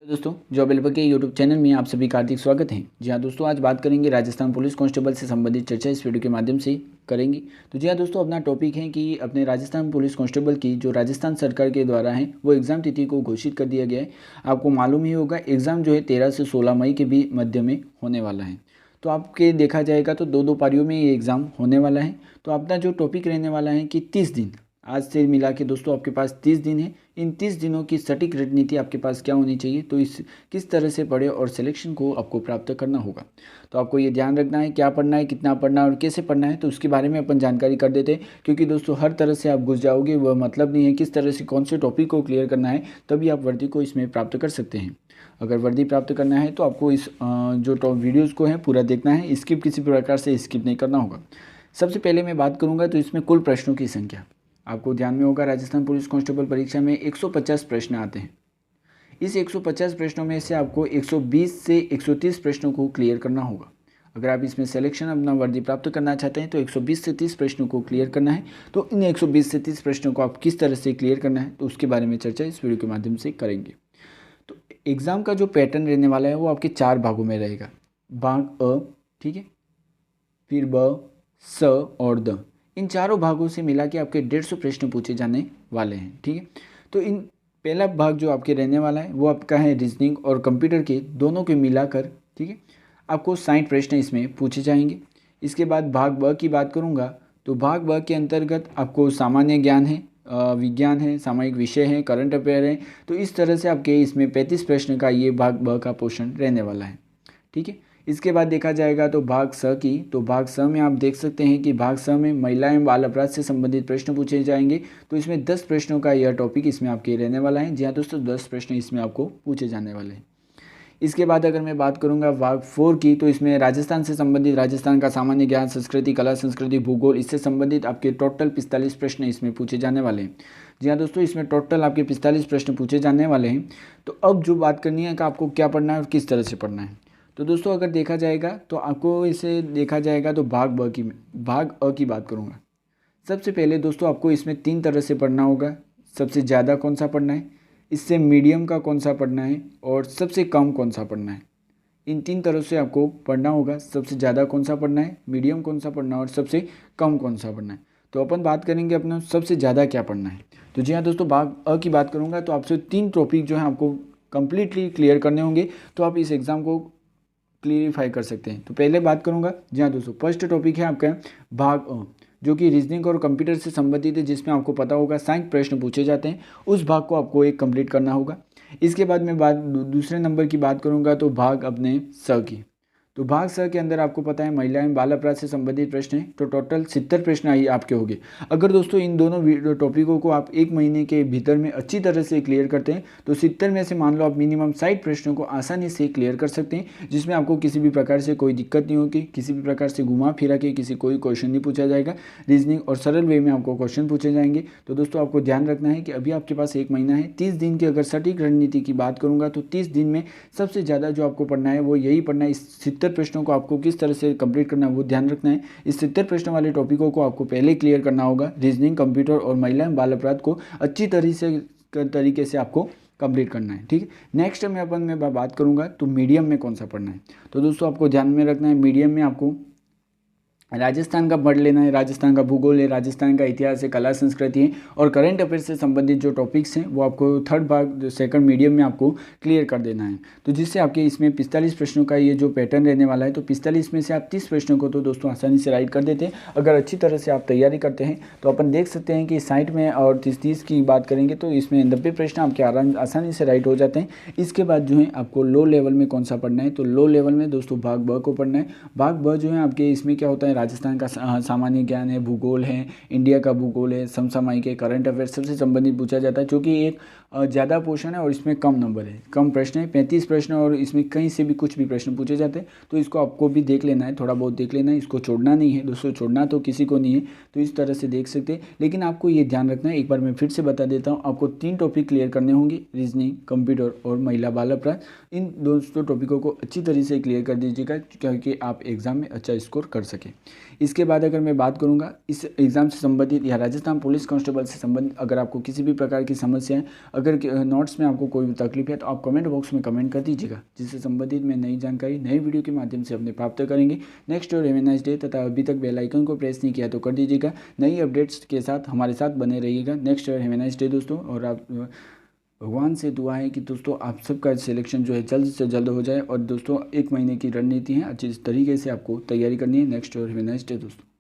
तो दोस्तों job helper के यूट्यूब चैनल में आप सभी का हार्दिक स्वागत है। जी हाँ दोस्तों, आज बात करेंगे राजस्थान पुलिस कांस्टेबल से संबंधित चर्चा इस वीडियो के माध्यम से करेंगे। तो जी हाँ दोस्तों, अपना टॉपिक है कि अपने राजस्थान पुलिस कांस्टेबल की जो राजस्थान सरकार के द्वारा है वो एग्ज़ाम तिथि को घोषित कर दिया गया है। आपको मालूम ही होगा, एग्ज़ाम जो है 13 से 16 मई के भी मध्य में होने वाला है। तो आपके देखा जाएगा तो दो पारियों में ये एग्ज़ाम होने वाला है। तो अपना जो टॉपिक रहने वाला है कि 30 दिन, आज से मिला के दोस्तों आपके पास 30 दिन है। इन 30 दिनों की सटीक रणनीति आपके पास क्या होनी चाहिए, तो इस किस तरह से पढ़े और सिलेक्शन को आपको प्राप्त करना होगा। तो आपको ये ध्यान रखना है क्या पढ़ना है, कितना पढ़ना है और कैसे पढ़ना है, तो उसके बारे में अपन जानकारी कर देते हैं। क्योंकि दोस्तों हर तरह से आप घुस जाओगे वह मतलब नहीं है। किस तरह से कौन से टॉपिक को क्लियर करना है तभी आप वर्दी को इसमें प्राप्त कर सकते हैं। अगर वर्दी प्राप्त करना है तो आपको इस जो टॉप वीडियोज़ को है पूरा देखना है, स्किप किसी प्रकार से स्किप नहीं करना होगा। सबसे पहले मैं बात करूँगा तो इसमें कुल प्रश्नों की संख्या आपको ध्यान में होगा। राजस्थान पुलिस कांस्टेबल परीक्षा में 150 प्रश्न आते हैं। इस 150 प्रश्नों में से आपको 120 से 130 प्रश्नों को क्लियर करना होगा। अगर आप इसमें सिलेक्शन अपना वर्दी प्राप्त करना चाहते हैं तो 120 से 30 प्रश्नों को क्लियर करना है। तो इन 120 से 30 प्रश्नों को आप किस तरह से क्लियर करना है तो उसके बारे में चर्चा इस वीडियो के माध्यम से करेंगे। तो एग्ज़ाम का जो पैटर्न रहने वाला है वो आपके 4 भागों में रहेगा। भाग अ, ठीक है, फिर ब, स और द। इन चारों भागों से मिला के आपके 150 प्रश्न पूछे जाने वाले हैं। ठीक है, तो इन पहला भाग जो आपके रहने वाला है वो आपका है रीजनिंग और कंप्यूटर के दोनों के मिलाकर। ठीक है, आपको 60 प्रश्न इसमें पूछे जाएंगे। इसके बाद भाग ब की बात करूंगा तो भाग ब के अंतर्गत आपको सामान्य ज्ञान है, विज्ञान है, सामयिक विषय है, करंट अफेयर है। तो इस तरह से आपके इसमें 35 प्रश्न का ये भाग ब का पोर्शन रहने वाला है। ठीक है, इसके बाद देखा जाएगा तो भाग स की, तो भाग स में आप देख सकते हैं कि भाग स में महिला एवं बाल अपराध से संबंधित प्रश्न पूछे जाएंगे। तो इसमें 10 प्रश्नों का यह टॉपिक इसमें आपके रहने वाला है। जी हाँ दोस्तों, 10 प्रश्न इसमें आपको पूछे जाने वाले हैं। इसके बाद अगर मैं बात करूंगा भाग 4 की, तो इसमें राजस्थान से संबंधित, राजस्थान का सामान्य ज्ञान, संस्कृति, कला संस्कृति, भूगोल, इससे संबंधित आपके टोटल 45 प्रश्न इसमें पूछे जाने वाले हैं। जी हाँ दोस्तों, इसमें टोटल आपके 45 प्रश्न पूछे जाने वाले हैं। तो अब जो बात करनी है कि आपको क्या पढ़ना है और किस तरह से पढ़ना है। तो दोस्तों अगर देखा जाएगा तो आपको इसे देखा जाएगा तो भाग अ की बात करूँगा। सबसे पहले दोस्तों आपको इसमें 3 तरह से पढ़ना होगा। सबसे ज़्यादा कौन सा पढ़ना है, इससे मीडियम का कौन सा पढ़ना है और सबसे कम कौन सा पढ़ना है। इन 3 तरह से आपको पढ़ना होगा। सबसे ज़्यादा कौन सा पढ़ना है, मीडियम कौन सा पढ़ना है और सबसे कम कौन सा पढ़ना है। तो अपन बात करेंगे अपना सबसे ज़्यादा क्या पढ़ना है। तो जी हाँ दोस्तों, भाग अ की बात करूँगा तो आपसे 3 टॉपिक जो है आपको कंप्लीटली क्लियर करने होंगे तो आप इस एग्ज़ाम को क्लियरिफाई कर सकते हैं। तो पहले बात करूंगा, जी हाँ दोस्तों, फर्स्ट टॉपिक है आपका भाग अ, जो कि रीजनिंग और कंप्यूटर से संबंधित है, जिसमें आपको पता होगा 60 प्रश्न पूछे जाते हैं। उस भाग को आपको एक कंप्लीट करना होगा। इसके बाद मैं दूसरे नंबर की बात करूंगा तो भाग अपने स की। तो भाग स के अंदर आपको पता है महिला एवं बाल अपराध से संबंधित प्रश्न है। तो टोटल 70 प्रश्न आई आपके होंगे। अगर दोस्तों इन दोनों टॉपिकों को आप एक महीने के भीतर में अच्छी तरह से क्लियर करते हैं तो 70 में से मान लो आप मिनिमम 60 प्रश्नों को आसानी से क्लियर कर सकते हैं, जिसमें आपको किसी भी प्रकार से कोई दिक्कत नहीं होगी। किसी भी प्रकार से घुमा फिरा के किसी कोई क्वेश्चन नहीं पूछा जाएगा। रीजनिंग और सरल वे में आपको क्वेश्चन पूछे जाएंगे। तो दोस्तों आपको ध्यान रखना है कि अभी आपके पास एक महीना है। 30 दिन की अगर सटीक रणनीति की बात करूंगा तो 30 दिन में सबसे ज़्यादा जो आपको पढ़ना है वो यही पढ़ना है। इस 70 प्रश्नों को आपको किस तरह से कंप्लीट करना है वो ध्यान रखना है। इस 70 प्रश्न वाले टॉपिकों को आपको पहले क्लियर करना होगा। रीजनिंग, कंप्यूटर और महिला एवं बाल अपराध को अच्छी तरीके से आपको कंप्लीट करना है। ठीक है, नेक्स्ट में मैं बात करूंगा तो मीडियम में कौन सा पढ़ना है। तो दोस्तों आपको ध्यान में रखना है, मीडियम में आपको राजस्थान का पढ़ लेना है। राजस्थान का भूगोल है, राजस्थान का इतिहास है, कला संस्कृति है और करंट अफेयर से संबंधित जो टॉपिक्स हैं वो आपको थर्ड भाग सेकंड मीडियम में आपको क्लियर कर देना है। तो जिससे आपके इसमें 45 प्रश्नों का ये जो पैटर्न रहने वाला है, तो 45 में से आप 30 प्रश्नों को तो दोस्तों आसानी से राइट कर देते हैं। अगर अच्छी तरह से आप तैयारी करते हैं तो अपन देख सकते हैं कि 60 में और 30 की बात करेंगे तो इसमें 90 प्रश्न आपके आसानी से राइट हो जाते हैं। इसके बाद जो है आपको लो लेवल में कौन सा पढ़ना है, तो लो लेवल में दोस्तों भाग ब को पढ़ना है। भाग ब जो है आपके इसमें क्या होता है, राजस्थान का सामान्य ज्ञान है, भूगोल है, इंडिया का भूगोल है, समसामयिक है, करंट अफेयर सबसे संबंधित पूछा जाता है, जो कि एक ज़्यादा पोर्शन है और इसमें कम नंबर है, कम प्रश्न है, 35 प्रश्न और इसमें कहीं से भी कुछ भी प्रश्न पूछे जाते हैं। तो इसको आपको भी देख लेना है, थोड़ा बहुत देख लेना है, इसको छोड़ना नहीं है दोस्तों, छोड़ना तो किसी को नहीं है। तो इस तरह से देख सकते हैं, लेकिन आपको ये ध्यान रखना है, एक बार मैं फिर से बता देता हूँ, आपको 3 टॉपिक क्लियर करने होंगे, रीजनिंग, कंप्यूटर और महिला बाल अपराध। इन दोस्तों टॉपिकों को अच्छी तरीके से क्लियर कर दीजिएगा क्योंकि आप एग्जाम में अच्छा स्कोर कर सकें। इसके बाद अगर मैं बात करूंगा इस एग्ज़ाम से संबंधित या राजस्थान पुलिस कांस्टेबल से संबंधित, अगर आपको किसी भी प्रकार की समस्या है, अगर नोट्स में आपको कोई भी तकलीफ है तो आप कमेंट बॉक्स में कमेंट कर दीजिएगा, जिससे संबंधित में नई जानकारी नई वीडियो के माध्यम से अपने प्राप्त करेंगे। नेक्स्ट और हैव ए नाइस डे। तथा अभी तक बेल आइकन को प्रेस नहीं किया तो कर दीजिएगा। नई अपडेट्स के साथ हमारे साथ बने रहिएगा। नेक्स्ट और हैव ए नाइस डे दोस्तों। और आप भगवान से दुआ है कि दोस्तों आप सबका सिलेक्शन जो है जल्द से जल्द हो जाए। और दोस्तों 1 महीने की रणनीति है, अच्छी तरीके से आपको तैयारी करनी है। नेक्स्ट और हैव ए नाइस डे दोस्तों।